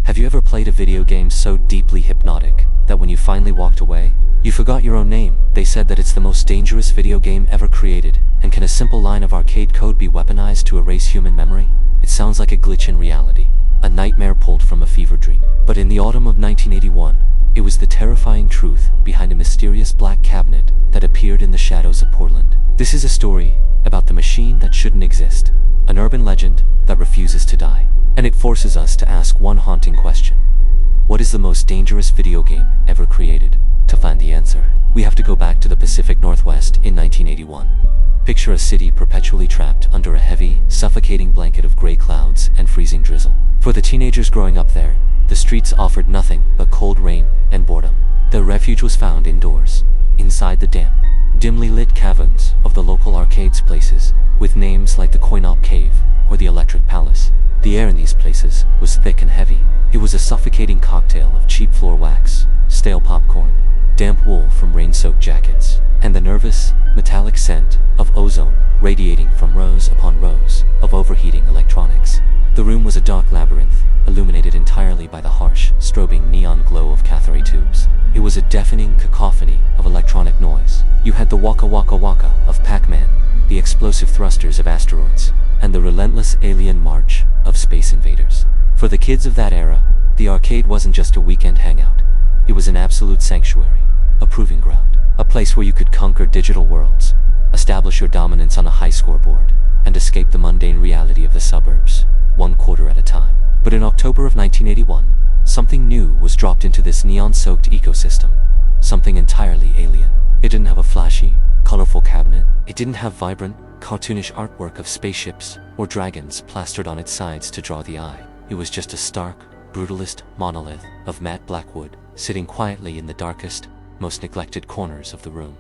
Have you ever played a video game so deeply hypnotic that when you finally walked away, you forgot your own name? They said that it's the most dangerous video game ever created, and can a simple line of arcade code be weaponized to erase human memory? It sounds like a glitch in reality, a nightmare pulled from a fever dream. But in the autumn of 1981, it was the terrifying truth behind a mysterious black cabinet that appeared in the shadows of Portland. This is a story about the machine that shouldn't exist, an urban legend that refuses to die. And it forces us to ask one haunting question. What is the most dangerous video game ever created? To find the answer, we have to go back to the Pacific Northwest in 1981. Picture a city perpetually trapped under a heavy, suffocating blanket of gray clouds and freezing drizzle. For the teenagers growing up there, the streets offered nothing but cold rain and boredom. Their refuge was found indoors, inside the damp, dimly lit caverns of the local arcades places, with names like the Coin-Op Cave or the Electric Palace. The air in these places was thick and heavy. It was a suffocating cocktail of cheap floor wax, stale popcorn, damp wool from rain-soaked jackets, and the nervous, metallic scent of ozone radiating from rows upon rows of overheating electronics. The room was a dark labyrinth, illuminated entirely by the harsh, strobing neon glow of cathode tubes. It was a deafening cacophony of electronic noise. You had the waka waka waka of Pac-Man, the explosive thrusters of asteroids, and the relentless alien march of space invaders. For the kids of that era, the arcade wasn't just a weekend hangout. It was an absolute sanctuary, a proving ground, a place where you could conquer digital worlds, establish your dominance on a high scoreboard, and escape the mundane reality of the suburbs, one quarter at a time. But in October of 1981, something new was dropped into this neon-soaked ecosystem, something entirely alien. It didn't have a flashy, colorful cabinet. It didn't have vibrant, cartoonish artwork of spaceships or dragons plastered on its sides to draw the eye. It was just a stark, brutalist monolith of matte black wood, sitting quietly in the darkest, most neglected corners of the room.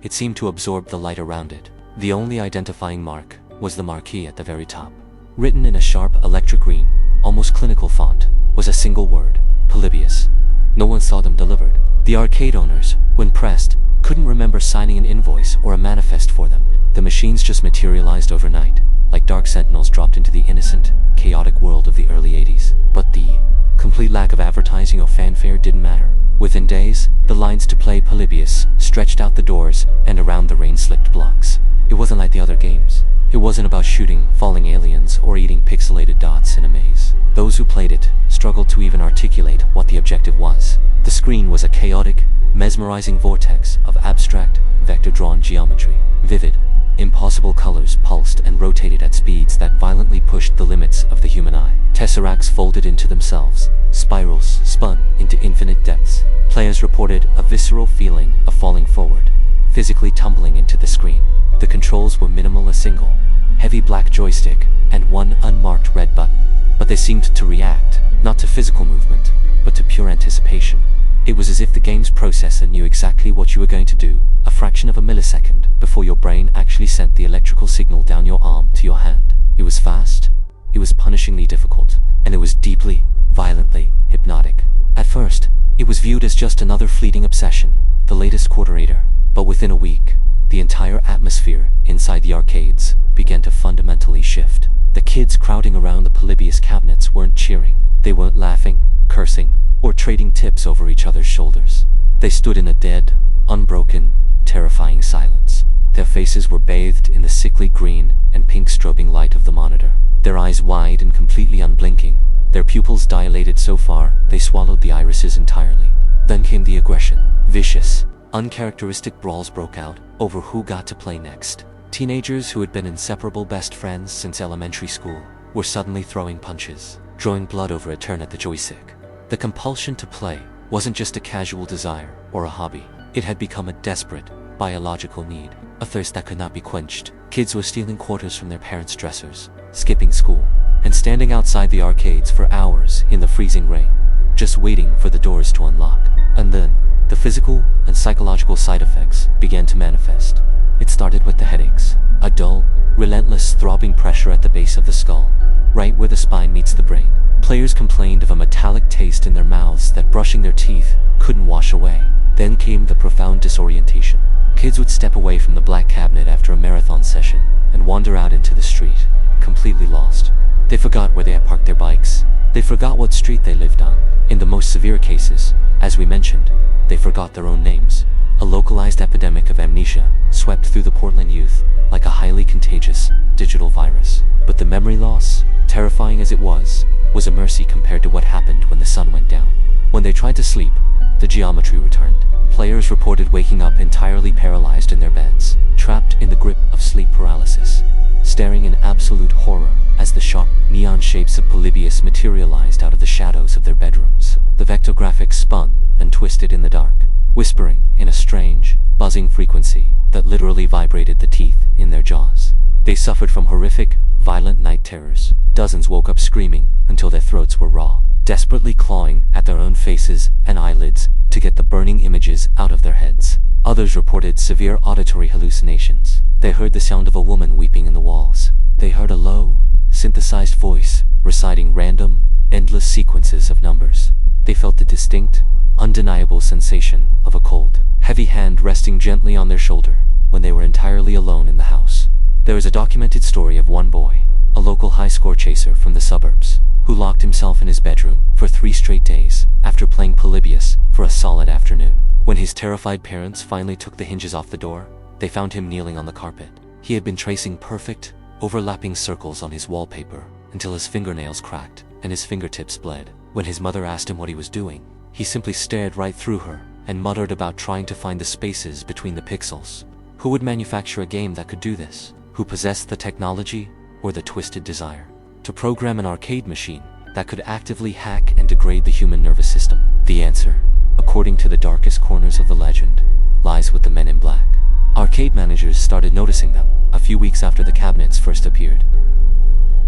It seemed to absorb the light around it. The only identifying mark was the marquee at the very top. Written in a sharp electric green, almost clinical font, was a single word: Polybius. No one saw them delivered. The arcade owners, when pressed, couldn't remember signing an invoice or a manifest for them. The machines just materialized overnight, like dark sentinels dropped into the innocent, chaotic world of the early 80s. But the complete lack of advertising or fanfare didn't matter. Within days, the lines to play Polybius stretched out the doors and around the rain-slicked blocks. It wasn't like the other games. It wasn't about shooting falling aliens or eating pixelated dots in a maze. Those who played it struggled to even articulate what the objective was. The screen was a chaotic, mesmerizing vortex of abstract, vector-drawn geometry. Vivid, impossible colors pulsed and rotated at speeds that violently pushed the limits of the human eye. Tesseracts folded into themselves, spirals spun into infinite depths. Players reported a visceral feeling of falling forward, physically tumbling into the screen. The controls were minimal: a single, heavy black joystick and one unmarked red button. But they seemed to react, not to physical movement, but to pure anticipation. It was as if the game's processor knew exactly what you were going to do, a fraction of a millisecond before your brain actually sent the electrical signal down your arm to your hand. It was fast, it was punishingly difficult, and it was deeply, violently hypnotic. At first, it was viewed as just another fleeting obsession, the latest quarter-ater. But within a week, the entire atmosphere inside the arcades began to fundamentally shift. The kids crowding around the Polybius cabinets weren't cheering. They weren't laughing, cursing, or trading tips over each other's shoulders. They stood in a dead, unbroken, terrifying silence. Their faces were bathed in the sickly green and pink strobing light of the monitor, their eyes wide and completely unblinking, their pupils dilated so far they swallowed the irises entirely. Then came the aggression. Vicious, uncharacteristic brawls broke out over who got to play next. Teenagers who had been inseparable best friends since elementary school were suddenly throwing punches, drawing blood over a turn at the joystick. The compulsion to play wasn't just a casual desire or a hobby. It had become a desperate, biological need, a thirst that could not be quenched. Kids were stealing quarters from their parents' dressers, skipping school, and standing outside the arcades for hours in the freezing rain, just waiting for the doors to unlock. And then, the physical and psychological side effects began to manifest. It started with the headaches, a dull, relentless throbbing pressure at the base of the skull, right where the spine meets the brain. Players complained of a metallic taste in their mouths that brushing their teeth couldn't wash away. Then came the profound disorientation. Kids would step away from the black cabinet after a marathon session and wander out into the street, completely lost. They forgot where they had parked their bikes, They forgot what street they lived on. In the most severe cases, as we mentioned, they forgot their own names. A localized epidemic of amnesia swept through the Portland youth like a highly contagious digital virus. But the memory loss, terrifying as it was a mercy compared to what happened when the sun went down. When they tried to sleep, the geometry returned. Players reported waking up entirely paralyzed in their beds, trapped in the grip of sleep paralysis, staring in absolute horror as the sharp, neon shapes of Polybius materialized out of the shadows of their bedrooms. The vector graphics spun and twisted in the dark, whispering in a strange, buzzing frequency that literally vibrated the teeth in their jaws. They suffered from horrific, violent night terrors. Dozens woke up screaming until their throats were raw, desperately clawing at their own faces and eyelids to get the burning images out of their heads. Others reported severe auditory hallucinations. They heard the sound of a woman weeping in the walls. They heard a low, synthesized voice reciting random, endless sequences of numbers. They felt the distinct, undeniable sensation of a cold, heavy hand resting gently on their shoulder when they were entirely alone in the house. There is a documented story of one boy, a local high-score chaser from the suburbs, who locked himself in his bedroom for 3 straight days after playing Polybius for a solid afternoon. When his terrified parents finally took the hinges off the door, they found him kneeling on the carpet. He had been tracing perfect, overlapping circles on his wallpaper until his fingernails cracked and his fingertips bled. When his mother asked him what he was doing, he simply stared right through her and muttered about trying to find the spaces between the pixels. Who would manufacture a game that could do this? Who possessed the technology or the twisted desire to program an arcade machine that could actively hack and degrade the human nervous system? The answer, according to the darkest corners of the legend, lies with the Men in Black. Arcade managers started noticing them a few weeks after the cabinets first appeared.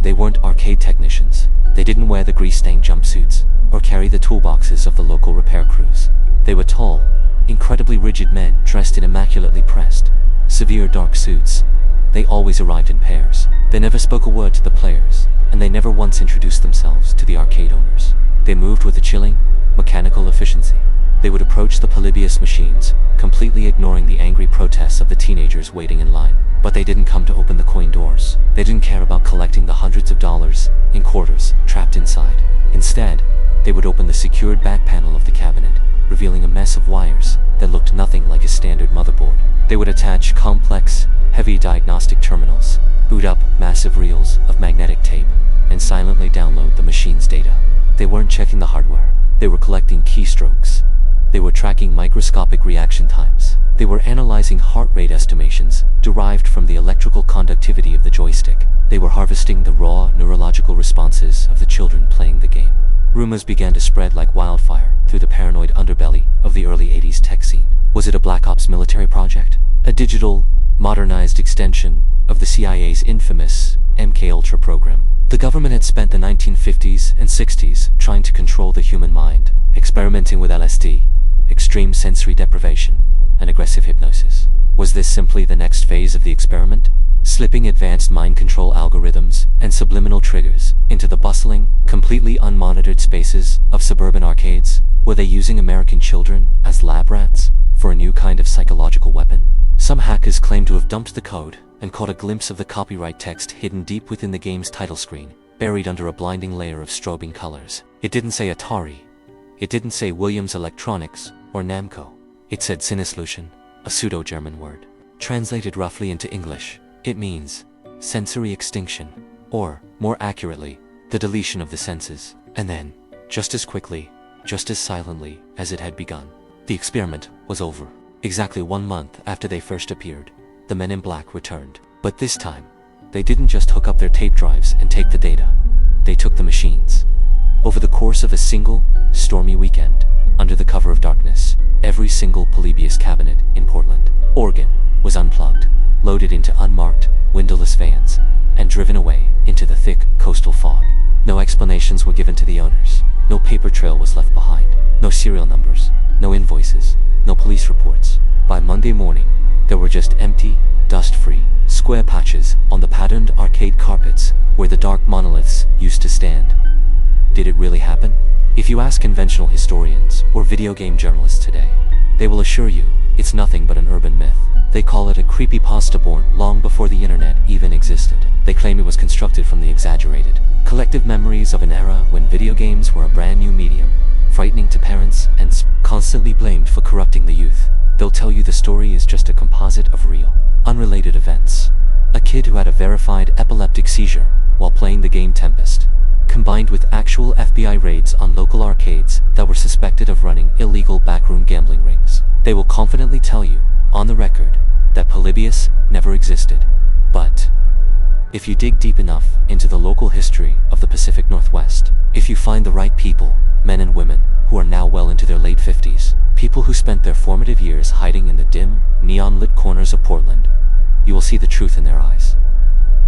They weren't arcade technicians. They didn't wear the grease-stained jumpsuits or carry the toolboxes of the local repair crews. They were tall, incredibly rigid men dressed in immaculately pressed, severe dark suits. They always arrived in pairs. They never spoke a word to the players, and they never once introduced themselves to the arcade owners. They moved with a chilling, mechanical efficiency. They would approach the Polybius machines, completely ignoring the angry protests of the teenagers waiting in line. But they didn't come to open the coin doors. They didn't care about collecting the hundreds of dollars in quarters trapped inside. Instead, they would open the secured back panel of the cabinet, revealing a mess of wires that looked nothing like a standard motherboard. They would attach complex, heavy diagnostic terminals, boot up massive reels of magnetic tape, and silently download the machine's data. They weren't checking the hardware. They were collecting keystrokes. They were tracking microscopic reaction times. They were analyzing heart rate estimations derived from the electrical conductivity of the joystick. They were harvesting the raw neurological responses of the children playing the game. Rumors began to spread like wildfire through the paranoid underbelly of the early 80s tech scene. Was it a Black Ops military project? A digital, modernized extension of the CIA's infamous MKUltra program? The government had spent the 1950s and 60s trying to control the human mind, experimenting with LSD, extreme sensory deprivation, and aggressive hypnosis. Was this simply the next phase of the experiment? Slipping advanced mind control algorithms and subliminal triggers into the bustling, completely unmonitored spaces of suburban arcades? Were they using American children as lab rats for a new kind of psychological weapon? Some hackers claim to have dumped the code and caught a glimpse of the copyright text hidden deep within the game's title screen, buried under a blinding layer of strobing colors. It didn't say Atari. It didn't say Williams Electronics or Namco. It said Sinneslution, a pseudo-German word. Translated roughly into English, it means sensory extinction, or, more accurately, the deletion of the senses. And then, just as quickly, just as silently as it had begun, the experiment was over. Exactly 1 month after they first appeared, the Men in Black returned. But this time, they didn't just hook up their tape drives and take the data. They took the machines. Over the course of a single, stormy weekend, under the cover of darkness, every single Polybius cabinet in Portland, Oregon, was unplugged, loaded into unmarked, windowless vans, and driven away into the thick coastal fog. No explanations were given to the owners. No paper trail was left behind. No serial numbers. No invoices. No police reports. By Monday morning, there were just empty, dust-free, square patches on the patterned arcade carpets where the dark monoliths used to stand. Did it really happen? If you ask conventional historians or video game journalists today, They will assure you, it's nothing but an urban myth. They call it a creepypasta born long before the internet even existed. They claim it was constructed from the exaggerated, collective memories of an era when video games were a brand new medium, frightening to parents and constantly blamed for corrupting the youth. They'll tell you the story is just a composite of real, unrelated events. A kid who had a verified epileptic seizure while playing the game Tempest, combined with actual FBI raids on local arcades that were suspected of running illegal backroom gambling rings. They will confidently tell you, on the record, that Polybius never existed. But if you dig deep enough into the local history of the Pacific Northwest, if you find the right people, men and women, who are now well into their late 50s, people who spent their formative years hiding in the dim, neon-lit corners of Portland, you will see the truth in their eyes.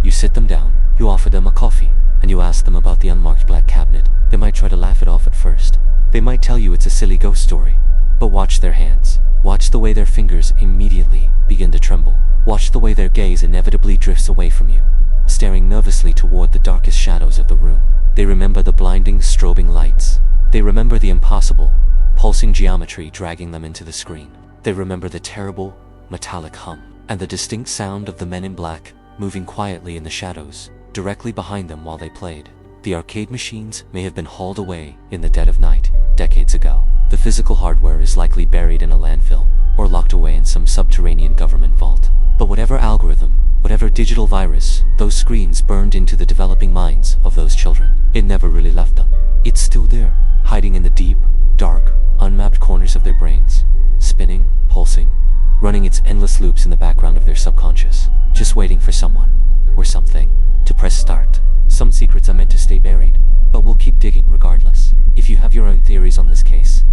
You sit them down, you offer them a coffee, and you ask them about the unmarked black cabinet. They might try to laugh it off at first. They might tell you it's a silly ghost story. But watch their hands. Watch the way their fingers immediately begin to tremble. Watch the way their gaze inevitably drifts away from you, staring nervously toward the darkest shadows of the room. They remember the blinding, strobing lights. They remember the impossible, pulsing geometry dragging them into the screen. They remember the terrible, metallic hum, and the distinct sound of the men in black moving quietly in the shadows, directly behind them while they played. The arcade machines may have been hauled away in the dead of night, decades ago. The physical hardware is likely buried in a landfill, or locked away in some subterranean government vault. But whatever algorithm, whatever digital virus, those screens burned into the developing minds of those children, it never really left them. It's still there, hiding in the deep, dark, unmapped corners of their brains, spinning, pulsing, running its endless loops in the background of their subconscious, just waiting for someone, or something, to press start. Some secrets are meant to stay buried, but we'll keep digging regardless. If you have your own theories on this case,